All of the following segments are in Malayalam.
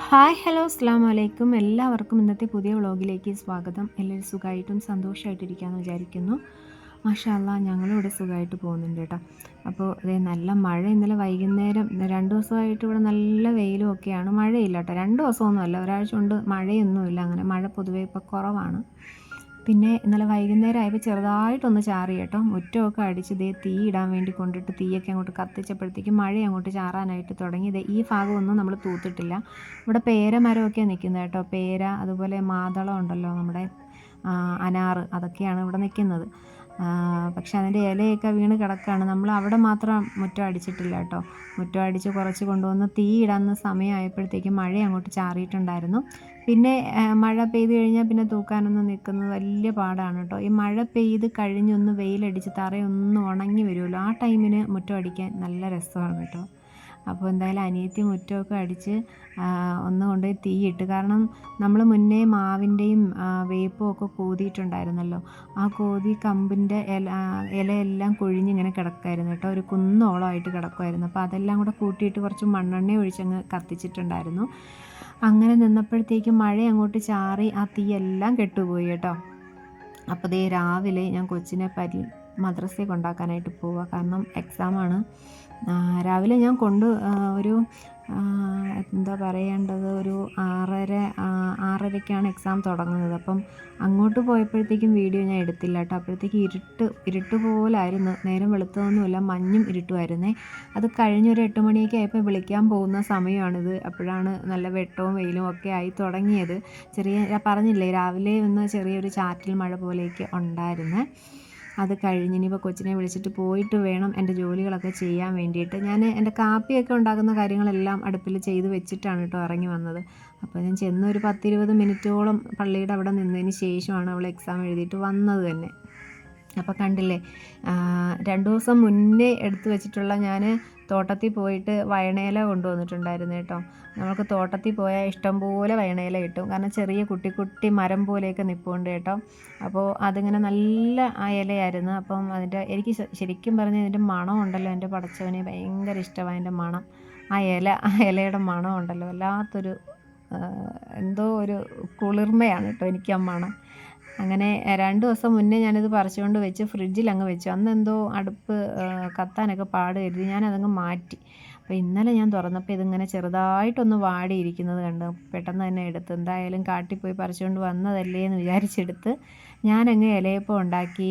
ഹായ് ഹലോ അസ്സലാമു അലൈക്കും. എല്ലാവർക്കും ഇന്നത്തെ പുതിയ വ്ളോഗിലേക്ക് സ്വാഗതം. എല്ലാവരും സുഖമായിട്ടും സന്തോഷമായിട്ടിരിക്കാമെന്ന് വിചാരിക്കുന്നു. മാഷാ അല്ലാ ഞങ്ങളും ഇവിടെ സുഖമായിട്ട് പോകുന്നുണ്ട് കേട്ടോ. അപ്പോൾ അതേ നല്ല മഴ ഇന്നലെ വൈകുന്നേരം 2 ദിവസമായിട്ട് ഇവിടെ നല്ല വെയിലും ഒക്കെയാണ്. മഴയില്ല കേട്ടോ. 2 ദിവസമൊന്നുമല്ല, ഒരാഴ്ച കൊണ്ട് മഴയൊന്നുമില്ല. അങ്ങനെ മഴ പൊതുവേ ഇപ്പോൾ കുറവാണ്. പിന്നെ ഇന്നലെ വൈകുന്നേരം ആയപ്പോൾ ചെറുതായിട്ടൊന്ന് ചാറി കേട്ടോ. മുറ്റമൊക്കെ അടിച്ച് തീ ഇടാൻ വേണ്ടി കൊണ്ടിട്ട് തീയൊക്കെ അങ്ങോട്ട് കത്തിച്ചപ്പോഴത്തേക്കും മഴ അങ്ങോട്ട് ചാറാനായിട്ട് തുടങ്ങി. ഈ ഭാഗമൊന്നും നമ്മൾ തൂത്തിട്ടില്ല. ഇവിടെ പേരമരമൊക്കെ നിൽക്കുന്നത് കേട്ടോ. പേര, അതുപോലെ മാതളം ഉണ്ടല്ലോ നമ്മുടെ, അനാറ്, അതൊക്കെയാണ് ഇവിടെ നിൽക്കുന്നത്. പക്ഷെ അതിൻ്റെ ഇലയൊക്കെ വീണ് കിടക്കുകയാണ്. നമ്മൾ അവിടെ മാത്രം മുറ്റം അടിച്ചിട്ടില്ല കേട്ടോ. മുറ്റം അടിച്ച് കുറച്ച് കൊണ്ടുവന്ന് തീ ഇടാൻ സമയമായപ്പോഴത്തേക്കും മഴ അങ്ങോട്ട് ചാറിയിട്ടുണ്ടായിരുന്നു. പിന്നെ മഴ പെയ്ത് കഴിഞ്ഞാൽ പിന്നെ തൂക്കാനൊന്നും നിൽക്കുന്നത് വലിയ പാടാണ് കേട്ടോ. ഈ മഴ പെയ്ത് കഴിഞ്ഞൊന്ന് വെയിലടിച്ച് തറയൊന്ന് ഉണങ്ങി വരുമല്ലോ, ആ ടൈമിന് മുറ്റം അടിക്കാൻ നല്ല രസമാണ് കേട്ടോ. അപ്പോൾ എന്തായാലും അനിയത്തി മുറ്റമൊക്കെ അടിച്ച് ഒന്ന് കൊണ്ടുപോയി തീയിട്ട്. കാരണം നമ്മൾ മുന്നേ മാവിൻ്റെയും വേപ്പും ഒക്കെ കോതിയിട്ടുണ്ടായിരുന്നല്ലോ. ആ കോതി കമ്പിൻ്റെ ഇലയെല്ലാം കൊഴിഞ്ഞിങ്ങനെ കിടക്കുമായിരുന്നു കേട്ടോ. ഒരു കുന്നോളമായിട്ട് കിടക്കുമായിരുന്നു. അപ്പോൾ അതെല്ലാം കൂടെ കൂട്ടിയിട്ട് കുറച്ച് മണ്ണെണ്ണ ഒഴിച്ചങ്ങ് കത്തിച്ചിട്ടുണ്ടായിരുന്നു. അങ്ങനെ നിന്നപ്പോഴത്തേക്കും മഴ അങ്ങോട്ട് ചാറി ആ തീയെല്ലാം കെട്ടുപോയി കേട്ടോ. അപ്പോൾ ദേ രാവിലെ ഞാൻ കൊച്ചിനെ മദ്രസയിൽ കൊണ്ടാക്കാനായിട്ട് പോവുക. കാരണം എക്സാമാണ്. രാവിലെ ഞാൻ ഒരു എന്താ പറയേണ്ടത്, ഒരു 6:30ക്കാണ് എക്സാം തുടങ്ങുന്നത്. അപ്പം അങ്ങോട്ട് പോയപ്പോഴത്തേക്കും വീഡിയോ ഞാൻ എടുത്തില്ല കേട്ടോ. അപ്പോഴത്തേക്ക് ഇരുട്ട് പോലായിരുന്നു. നേരം വെളുത്തതൊന്നുമില്ല, മഞ്ഞും ഇരുട്ടുമായിരുന്നേ. അത് കഴിഞ്ഞൊരു 8 മണിയൊക്കെ ആയപ്പോൾ വിളിക്കാൻ പോകുന്ന സമയമാണിത്. അപ്പോഴാണ് നല്ല വെട്ടവും വെയിലും ഒക്കെ ആയി തുടങ്ങിയത്. ഞാൻ പറഞ്ഞില്ലേ രാവിലെ ഒന്ന് ചെറിയൊരു ചാറ്റൽ മഴ പോലെയൊക്കെ ഉണ്ടായിരുന്നേ. അത് കഴിഞ്ഞ് ഇനിയിപ്പോൾ കൊച്ചിനെ വിളിച്ചിട്ട് പോയിട്ട് വേണം എൻ്റെ ജോലികളൊക്കെ ചെയ്യാൻ വേണ്ടിയിട്ട്. ഞാൻ എൻ്റെ കാപ്പിയൊക്കെ ഉണ്ടാക്കുന്ന കാര്യങ്ങളെല്ലാം അടുപ്പിൽ ചെയ്ത് വെച്ചിട്ടാണ് കേട്ടോ ഇറങ്ങി വന്നത്. അപ്പോൾ ഞാൻ ചെന്ന് ഒരു 10-20 മിനിറ്റോളം പള്ളിയുടെ അവിടെ നിന്നതിന് ശേഷമാണ് അവൾ എക്സാം എഴുതിയിട്ട് വന്നത് തന്നെ. അപ്പോൾ കണ്ടില്ലേ, 2 ദിവസം മുന്നേ എടുത്തു വെച്ചിട്ടുള്ള ഞാൻ തോട്ടത്തിൽ പോയിട്ട് വയണയില കൊണ്ടുവന്നിട്ടുണ്ടായിരുന്നു കേട്ടോ. നമുക്ക് തോട്ടത്തിൽ പോയാൽ ഇഷ്ടംപോലെ വയണയില കിട്ടും. കാരണം ചെറിയ കുട്ടി കുട്ടി മരം പോലെയൊക്കെ നിൽപ്പുണ്ട് കേട്ടോ. അപ്പോൾ അതിങ്ങനെ നല്ല ആ ഇലയായിരുന്നു. അപ്പം എനിക്ക് ശരിക്കും പറഞ്ഞാൽ ഇതിൻ്റെ മണം ഉണ്ടല്ലോ, എൻ്റെ പടച്ചവനെ ഭയങ്കര ഇഷ്ടമാണ് അതിൻ്റെ മണം. ആ ഇലയുടെ മണം ഉണ്ടല്ലോ, വല്ലാത്തൊരു എന്തോ ഒരു കുളിർമയാണ് കേട്ടോ എനിക്ക് ആ മണം. അങ്ങനെ 2 ദിവസം മുന്നേ ഞാനിത് പറിച്ചുകൊണ്ട് വെച്ച് ഫ്രിഡ്ജിൽ അങ്ങ് വെച്ചു. അന്നെന്തോ അടുപ്പ് കത്താനൊക്കെ പാട് കരുതി ഞാനതങ്ങ് മാറ്റി. അപ്പോൾ ഇന്നലെ ഞാൻ തുറന്നപ്പോൾ ഇതിങ്ങനെ ചെറുതായിട്ടൊന്ന് വാടിയിരിക്കുന്നത് കണ്ട് പെട്ടെന്ന് തന്നെ എടുത്ത്, എന്തായാലും കാട്ടിൽ പോയി പറിച്ചുകൊണ്ട് വന്നതല്ലേ എന്ന് വിചാരിച്ചെടുത്ത് ഞാനങ്ങ് ഇലയപ്പം ഉണ്ടാക്കി.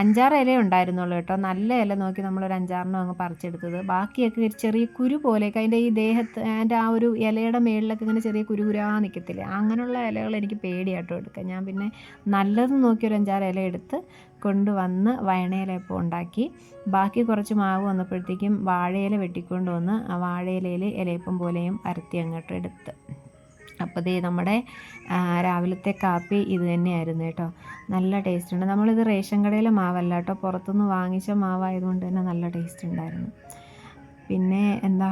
5-6 ഇല ഉണ്ടായിരുന്നുള്ളൂ കേട്ടോ. നല്ല ഇല നോക്കി നമ്മളൊരു 5-6 അങ്ങ് പറിച്ചെടുത്തത്. ബാക്കിയൊക്കെ ചെറിയ കുരു പോലെയൊക്കെ അതിൻ്റെ ഈ ദേഹത്ത്, അതിൻ്റെ ആ ഒരു ഇലയുടെ മേളിലൊക്കെ ഇങ്ങനെ ചെറിയ കുരുകുരാ നിൽക്കത്തില്ലേ, അങ്ങനെയുള്ള ഇലകൾ എനിക്ക് പേടിയാട്ടോ എടുക്കാൻ. ഞാൻ പിന്നെ നല്ലത് നോക്കി ഒരു 5-6 ഇല എടുത്ത് കൊണ്ടുവന്ന് വയണയിലപ്പം ഉണ്ടാക്കി. ബാക്കി കുറച്ച് മാവ് വന്നപ്പോഴത്തേക്കും വാഴയില വെട്ടിക്കൊണ്ട് വന്ന് ആ വാഴയിലയിൽ ഇലയപ്പം പോലെയും പരത്തി അങ്ങോട്ട് എടുത്ത്. അപ്പോൾ ദേ നമ്മുടെ രാവിലത്തെ കാപ്പി ഇത് തന്നെയായിരുന്നു കേട്ടോ. നല്ല ടേസ്റ്റ് ഉണ്ട്. നമ്മളിത് റേഷൻ കടയിലെ മാവല്ല കേട്ടോ, പുറത്തുനിന്ന് വാങ്ങിച്ച മാവായതുകൊണ്ട് തന്നെ നല്ല ടേസ്റ്റ് ഉണ്ടായിരുന്നു. പിന്നെ എന്താ,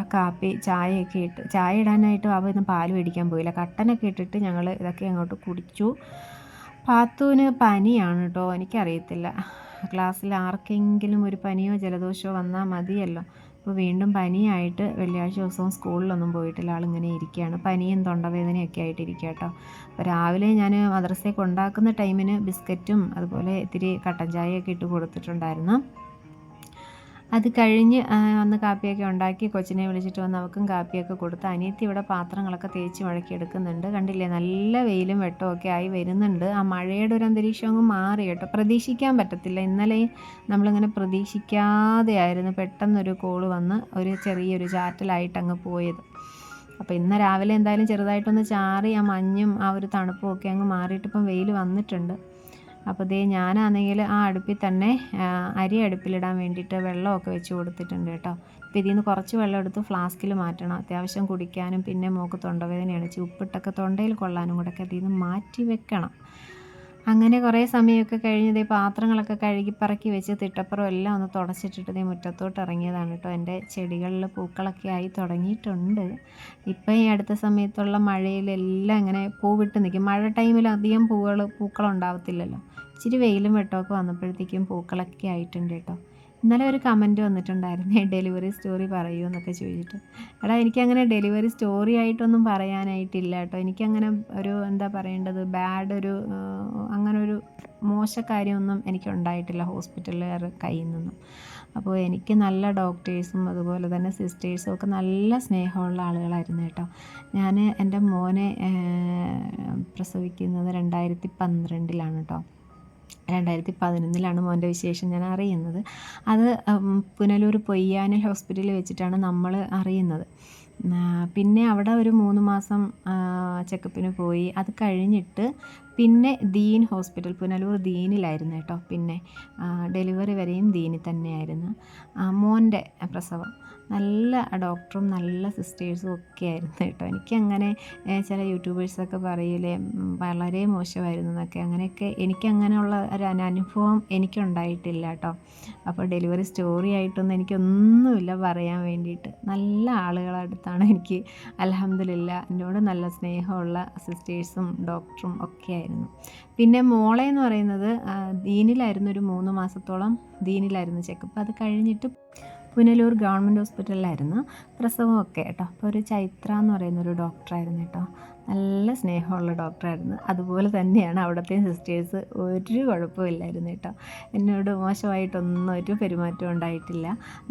ചായയൊക്കെ ചായ ഇടാനായിട്ട് ഇന്ന് പാല് മേടിക്കാൻ പോയില്ല. കട്ടനൊക്കെ ഇട്ടിട്ട് ഞങ്ങൾ ഇതൊക്കെ അങ്ങോട്ട് കുടിച്ചു. പാത്തുവിന് പനിയാണ് കേട്ടോ. എനിക്കറിയത്തില്ല, ക്ലാസ്സിൽ ആർക്കെങ്കിലും ഒരു പനിയോ ജലദോഷമോ വന്നാൽ മതിയല്ലോ. അപ്പോൾ വീണ്ടും പനിയായിട്ട് വെള്ളിയാഴ്ച ദിവസവും സ്കൂളിലൊന്നും പോയിട്ടില്ല. ആളിങ്ങനെ ഇരിക്കുകയാണ്. പനിയും തൊണ്ടവേദനയൊക്കെ ആയിട്ടിരിക്കുക കേട്ടോ. അപ്പോൾ രാവിലെ ഞാൻ മദ്രസയിൽ കൊണ്ടാക്കുന്ന ടൈമിന് ബിസ്ക്കറ്റും അതുപോലെ ഇത്തിരി കട്ടൻ ചായയൊക്കെ ഇട്ട് കൊടുത്തിട്ടുണ്ടായിരുന്നു. അത് കഴിഞ്ഞ് വന്ന് കാപ്പിയൊക്കെ ഉണ്ടാക്കി കൊച്ചിനെ വിളിച്ചിട്ട് വന്ന് അവൾക്കും കാപ്പിയൊക്കെ കൊടുത്ത്. അനിയത്തി ഇവിടെ പാത്രങ്ങളൊക്കെ തേച്ച് മഴക്കി എടുക്കുന്നുണ്ട്. കണ്ടില്ലേ, നല്ല വെയിലും വെട്ടമൊക്കെ ആയി വരുന്നുണ്ട്. ആ മഴയുടെ ഒരു അന്തരീക്ഷം അങ്ങ് മാറി കേട്ടോ. പ്രതീക്ഷിക്കാൻ പറ്റത്തില്ല. ഇന്നലെ നമ്മളിങ്ങനെ പ്രതീക്ഷിക്കാതെ ആയിരുന്നു പെട്ടെന്നൊരു കോള് വന്ന് ഒരു ചെറിയൊരു ചാറ്റലായിട്ട് അങ്ങ് പോയത്. അപ്പോൾ ഇന്ന് രാവിലെ എന്തായാലും ചെറുതായിട്ടൊന്ന് ചാറി ആ മഞ്ഞും ആ ഒരു തണുപ്പും ഒക്കെ അങ്ങ് മാറിയിട്ട് ഇപ്പം വെയിൽ വന്നിട്ടുണ്ട്. അപ്പോൾ ദേ ഞാനാണെങ്കിൽ ആ അടുപ്പിൽ തന്നെ അരി അടുപ്പിലിടാൻ വേണ്ടിയിട്ട് വെള്ളമൊക്കെ വെച്ച് കൊടുത്തിട്ടുണ്ട് കേട്ടോ. അപ്പോൾ ഇതിൽ നിന്ന് കുറച്ച് വെള്ളം എടുത്ത് ഫ്ലാസ്കിൽ മാറ്റണം, അത്യാവശ്യം കുടിക്കാനും. പിന്നെ മോൾക്ക് തൊണ്ടവേദനയാണ്, ഉപ്പിട്ടൊക്കെ തൊണ്ടയിൽ കൊള്ളാനും കൂടെ ഒക്കെ ഇതിൽ നിന്ന് മാറ്റി വെക്കണം. അങ്ങനെ കുറേ സമയമൊക്കെ കഴിഞ്ഞ് പാത്രങ്ങളൊക്കെ കഴുകി പറക്കി വെച്ച് തിട്ടപ്പുറം എല്ലാം ഒന്ന് തുടച്ചിട്ടിട്ട് മുറ്റത്തോട്ട് ഇറങ്ങിയതാണ് കേട്ടോ. എൻ്റെ ചെടികളിൽ പൂക്കളൊക്കെ ആയി തുടങ്ങിയിട്ടുണ്ട്. ഇപ്പം ഈ അടുത്ത സമയത്തുള്ള മഴയിലെല്ലാം ഇങ്ങനെ പൂവിട്ട് നിൽക്കും. മഴ ടൈമിൽ അധികം പൂക്കളുണ്ടാവത്തില്ലല്ലോ. ഇച്ചിരി വെയിലും വെട്ടമൊക്കെ വന്നപ്പോഴത്തേക്കും പൂക്കളൊക്കെ ആയിട്ടുണ്ട് കേട്ടോ. ഇന്നലെ ഒരു കമൻറ്റ് വന്നിട്ടുണ്ടായിരുന്നേ, ഡെലിവറി സ്റ്റോറി പറയൂ എന്നൊക്കെ ചോദിച്ചിട്ട്. എടാ എനിക്കങ്ങനെ ഡെലിവറി സ്റ്റോറി ആയിട്ടൊന്നും പറയാനായിട്ടില്ല കേട്ടോ. എനിക്കങ്ങനെ ഒരു എന്താ പറയേണ്ടത്, അങ്ങനൊരു മോശക്കാര്യമൊന്നും എനിക്കുണ്ടായിട്ടില്ല ഹോസ്പിറ്റലുകാരുടെ കയ്യിൽ നിന്നും. അപ്പോൾ എനിക്ക് നല്ല ഡോക്ടേഴ്സും അതുപോലെ തന്നെ സിസ്റ്റേഴ്സും ഒക്കെ നല്ല സ്നേഹമുള്ള ആളുകളായിരുന്നു കേട്ടോ. ഞാൻ എൻ്റെ മോനെ പ്രസവിക്കുന്നത് 2012 കേട്ടോ. 2011 മോൻ്റെ വിശേഷം ഞാൻ അറിയുന്നത്. അത് പുനലൂർ പൊയ്യാനി ഹോസ്പിറ്റലിൽ വെച്ചിട്ടാണ് നമ്മൾ അറിയുന്നത്. പിന്നെ അവിടെ ഒരു 3 മാസം ചെക്കപ്പിന് പോയി. അത് കഴിഞ്ഞിട്ട് പിന്നെ ദീൻ ഹോസ്പിറ്റൽ, പുനലൂർ ദീനിലായിരുന്നു കേട്ടോ. പിന്നെ ഡെലിവറി വരെയും ദീനിൽ തന്നെയായിരുന്നു. മോൻ്റെ പ്രസവം നല്ല ഡോക്ടറും നല്ല സിസ്റ്റേഴ്സും ഒക്കെ ആയിരുന്നു കേട്ടോ. എനിക്കങ്ങനെ ചില യൂട്യൂബേഴ്സൊക്കെ പറയൂലേ വളരെ മോശമായിരുന്നു എന്നൊക്കെ, അങ്ങനെയൊക്കെ എനിക്കങ്ങനെയുള്ള ഒരു അനുഭവം എനിക്കുണ്ടായിട്ടില്ല കേട്ടോ. അപ്പോൾ ഡെലിവറി സ്റ്റോറി ആയിട്ടൊന്നും എനിക്കൊന്നുമില്ല പറയാൻ വേണ്ടിയിട്ട്. നല്ല ആളുകളുടെ അടുത്താണ് എനിക്ക് അൽഹംദുലില്ലാ എന്നോട് നല്ല സ്നേഹമുള്ള സിസ്റ്റേഴ്സും ഡോക്ടറും ഒക്കെ ആയിരുന്നു. പിന്നെ മോളെ എന്ന് പറയുന്നത് ദീനിലായിരുന്നു, ഒരു 3 മാസത്തോളം ദീനിലായിരുന്നു ചെക്കപ്പ്. അത് കഴിഞ്ഞിട്ട് പുനലൂർ ഗവൺമെൻറ് ഹോസ്പിറ്റലിലായിരുന്നു പ്രസവമൊക്കെ കേട്ടോ. അപ്പോൾ ഒരു ചൈത്ര എന്ന് പറയുന്നൊരു ഡോക്ടറായിരുന്നു കേട്ടോ. നല്ല സ്നേഹമുള്ള ഡോക്ടറായിരുന്നു. അതുപോലെ തന്നെയാണ് അവിടുത്തെ സിസ്റ്റേഴ്സ്, ഒരു കുഴപ്പമില്ലായിരുന്നു കേട്ടോ. എന്നോട് മോശമായിട്ടൊന്നും ഒരു പെരുമാറ്റം ഉണ്ടായിട്ടില്ല.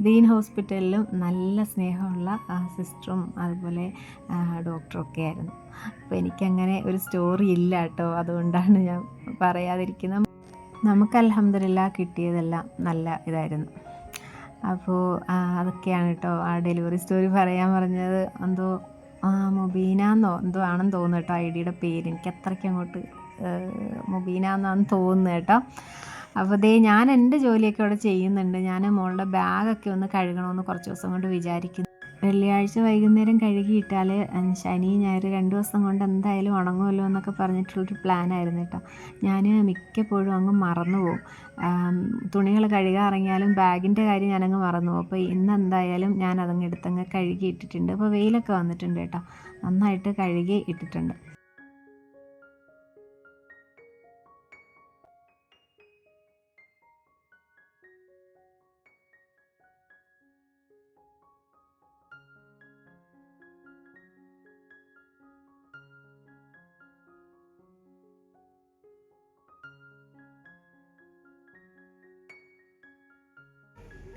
ദീൻ ഹോസ്പിറ്റലിലും നല്ല സ്നേഹമുള്ള സിസ്റ്ററും അതുപോലെ ഡോക്ടറൊക്കെ ആയിരുന്നു. അപ്പോൾ എനിക്കങ്ങനെ ഒരു സ്റ്റോറി ഇല്ല കേട്ടോ, അതുകൊണ്ടാണ് ഞാൻ പറയാതിരിക്കുന്നത്. നമുക്ക് അൽഹംദുലില്ലാ കിട്ടിയതെല്ലാം നല്ല ഇതായിരുന്നു. അപ്പോൾ അതൊക്കെയാണ് കേട്ടോ ആ ഡെലിവറി സ്റ്റോറി പറയാൻ പറഞ്ഞത്. എന്തോ മുബീനാന്നോ എന്തോ ആണെന്ന് തോന്നുന്നു കേട്ടോ ഐഡിയുടെ പേര്. എനിക്ക് അത്രയ്ക്ക് അങ്ങോട്ട് മുബീന എന്നാന്ന് തോന്നുന്നു കേട്ടോ. അപ്പോൾ ഞാൻ എൻ്റെ ജോലിയൊക്കെ അവിടെ ചെയ്യുന്നുണ്ട്. ഞാൻ മോളുടെ ബാഗൊക്കെ ഒന്ന് കഴുകണമെന്ന് കുറച്ച് ദിവസം കൊണ്ട് വിചാരിക്കുന്നു. വെള്ളിയാഴ്ച വൈകുന്നേരം കഴുകിയിട്ടാൽ ശനി ഞായർ 2 ദിവസം കൊണ്ട് എന്തായാലും ഉണങ്ങുമല്ലോ എന്നൊക്കെ പറഞ്ഞിട്ടുള്ളൊരു പ്ലാനായിരുന്നു കേട്ടോ. ഞാൻ മിക്കപ്പോഴും അങ്ങ് മറന്നു പോകും. തുണികൾ കഴുകാൻ ഇറങ്ങിയാലും ബാഗിൻ്റെ കാര്യം ഞാനങ്ങ് മറന്നു പോകും. അപ്പോൾ ഇന്ന് എന്തായാലും ഞാൻ അതങ്ങ് എടുത്തങ്ങ് കഴുകി ഇട്ടിട്ടുണ്ട്. അപ്പോൾ വെയിലൊക്കെ വന്നിട്ടുണ്ട് കേട്ടോ, നന്നായിട്ട് കഴുകി ഇട്ടിട്ടുണ്ട്.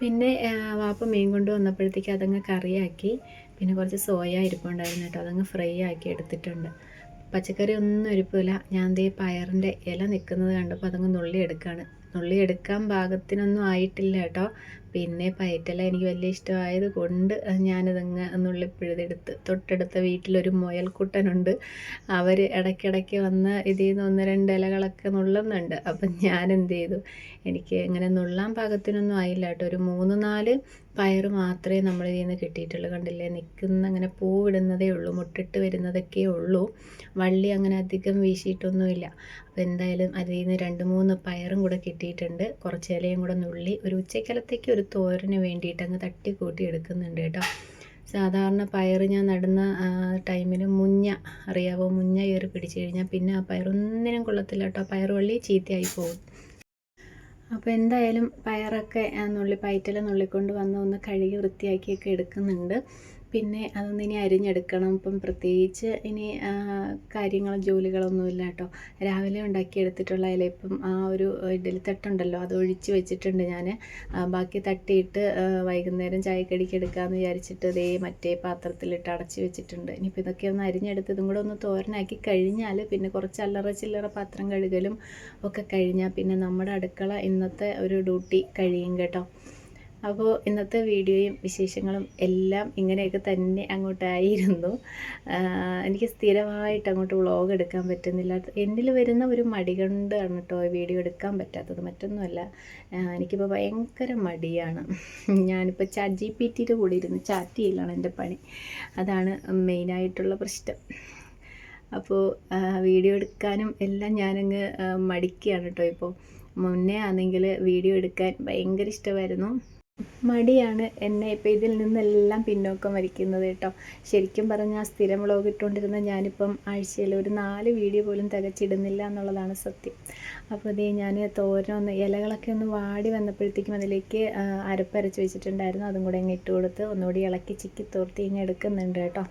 പിന്നെ വാപ്പ മീൻ കൊണ്ട് വന്നപ്പോഴത്തേക്ക് അതങ്ങ് കറിയാക്കി. പിന്നെ കുറച്ച് സോയ ഇരിപ്പുണ്ടായിരുന്നു കേട്ടോ, അതങ്ങ് ഫ്രൈ ആക്കി എടുത്തിട്ടുണ്ട്. പച്ചക്കറി ഒന്നും ഇരിപ്പില്ല. ഞാൻ ദേ പയറിൻ്റെ ഇല നിൽക്കുന്നത് കണ്ടപ്പോൾ അതങ്ങ് നുള്ളിയെടുക്കാൻ പാകത്തിനൊന്നും ആയിട്ടില്ല കേട്ടോ. പിന്നെ പയറ്റില എനിക്ക് വലിയ ഇഷ്ടമായത് കൊണ്ട് ഞാനതങ്ങ് നുള്ളിപ്പിഴുതെടുത്ത്, തൊട്ടടുത്ത വീട്ടിലൊരു മുയൽക്കുട്ടനുണ്ട്. അവർ ഇടയ്ക്കിടയ്ക്ക് വന്ന് ഇതിൽ നിന്ന് 1-2 ഇലകളൊക്കെ നുള്ളുന്നുണ്ട്. അപ്പം ഞാൻ എന്ത് ചെയ്തു, എനിക്ക് ഇങ്ങനെ നുള്ളാൻ പാകത്തിനൊന്നും ആയില്ല കേട്ടോ. ഒരു 3-4 പയർ മാത്രമേ നമ്മളിതിൽ നിന്ന് കിട്ടിയിട്ടുള്ളൂ. കണ്ടില്ലേ, അങ്ങനെ പൂവിടുന്നതേ ഉള്ളൂ, മുട്ടിട്ട് വരുന്നതൊക്കെ ഉള്ളൂ. വള്ളി അങ്ങനെ അധികം വീശിയിട്ടൊന്നുമില്ല. അപ്പോൾ എന്തായാലും അതിൽ നിന്ന് 2-3 പയറും കൂടെ കിട്ടിയിട്ടുണ്ട്. കുറച്ച് ഇലയും കൂടെ നുള്ളി ഒരു ഉച്ചക്കലത്തേക്ക് ഒരു തോരന് വേണ്ടിയിട്ട് അങ്ങ് തട്ടിക്കൂട്ടി എടുക്കുന്നുണ്ട് കേട്ടോ. സാധാരണ പയർ ഞാൻ നടുന്ന ടൈമിൽ മുഞ്ഞ അറിയാവോ, മുഞ്ഞ കയറി പിടിച്ചു കഴിഞ്ഞാൽ പിന്നെ ആ പയറൊന്നിനും കൊള്ളത്തില്ല കേട്ടോ. പയറുവള്ളി ചീത്തയായി പോകും. അപ്പോൾ എന്തായാലും പയറൊക്കെ പയറ്റില നുള്ളിക്കൊണ്ട് വന്ന് ഒന്ന് കഴുകി വൃത്തിയാക്കിയൊക്കെ എടുക്കുന്നുണ്ട്. പിന്നെ അതൊന്ന് ഇനി അരിഞ്ഞെടുക്കണം. ഇപ്പം പ്രത്യേകിച്ച് ഇനി ജോലികളൊന്നുമില്ല കേട്ടോ. രാവിലെ ഉണ്ടാക്കിയെടുത്തിട്ടുള്ള ഇലയിപ്പം ആ ഒരു ഇഡ്ഡലി തട്ടുണ്ടല്ലോ, അത് ഒഴിച്ച് വെച്ചിട്ടുണ്ട് ഞാൻ. ബാക്കി തട്ടിയിട്ട് വൈകുന്നേരം ചായക്കടിക്ക് എടുക്കാമെന്ന് വിചാരിച്ചിട്ട് മറ്റേ പാത്രത്തിലിട്ട് അടച്ച് വെച്ചിട്ടുണ്ട്. ഇനിയിപ്പോൾ ഇതൊക്കെ ഒന്ന് അരിഞ്ഞെടുത്ത് ഇതും കൂടെ ഒന്ന് തോരനാക്കി കഴിഞ്ഞാൽ പിന്നെ കുറച്ച് അല്ലറ ചില്ലറ പാത്രം കഴുകലും ഒക്കെ കഴിഞ്ഞാൽ പിന്നെ നമ്മുടെ അടുക്കള ഇന്നത്തെ ഒരു ഡ്യൂട്ടി കഴിയും കേട്ടോ. അപ്പോൾ ഇന്നത്തെ വീഡിയോയും വിശേഷങ്ങളും എല്ലാം ഇങ്ങനെയൊക്കെ തന്നെ അങ്ങോട്ടായിരുന്നു. എനിക്ക് സ്ഥിരമായിട്ട് അങ്ങോട്ട് വ്ളോഗ് എടുക്കാൻ പറ്റുന്നില്ല. എന്നിൽ വരുന്ന ഒരു മടി കൊണ്ടാണ് കേട്ടോ വീഡിയോ എടുക്കാൻ പറ്റാത്തത്, മറ്റൊന്നുമല്ല. എനിക്കിപ്പോൾ ഭയങ്കര മടിയാണ്. ഞാനിപ്പോൾ ChatGPTയുടെ കൂടെ ഇരുന്ന് ചാറ്റ് ചെയ്യലാണ് എൻ്റെ പണി. അതാണ് മെയിനായിട്ടുള്ള പ്രശ്നം. അപ്പോൾ വീഡിയോ എടുക്കാനും എല്ലാം ഞാനങ്ങ് മടിക്കുകയാണ് കേട്ടോ. ഇപ്പോൾ മുന്നേ ആണെങ്കിൽ വീഡിയോ എടുക്കാൻ ഭയങ്കര ഇഷ്ടമായിരുന്നു. മടിയാണ് എന്നെ ഇപ്പോൾ ഇതിൽ നിന്നെല്ലാം പിന്നോക്കം വലിക്കുന്നത് കേട്ടോ. ശരിക്കും പറഞ്ഞാൽ സ്ഥിരം വ്ളോഗ് ഇട്ടുകൊണ്ടിരുന്ന ഞാനിപ്പം ആഴ്ചയിൽ ഒരു 4 വീഡിയോ പോലും തികച്ചിടുന്നില്ല എന്നുള്ളതാണ് സത്യം. അപ്പോൾ ഇതേ ഞാൻ തോരനൊന്ന് ഇലകളൊക്കെ ഒന്ന് വാടി വന്നപ്പോഴത്തേക്കും അതിലേക്ക് അരപ്പരച്ച് വെച്ചിട്ടുണ്ടായിരുന്നു. അതും കൂടെ ഇങ്ങ് ഇട്ട് കൊടുത്ത് ഒന്നുകൂടി ഇളക്കി ചിക്കി തോർത്തി ഇങ്ങ് എടുക്കുന്നുണ്ട് കേട്ടോ.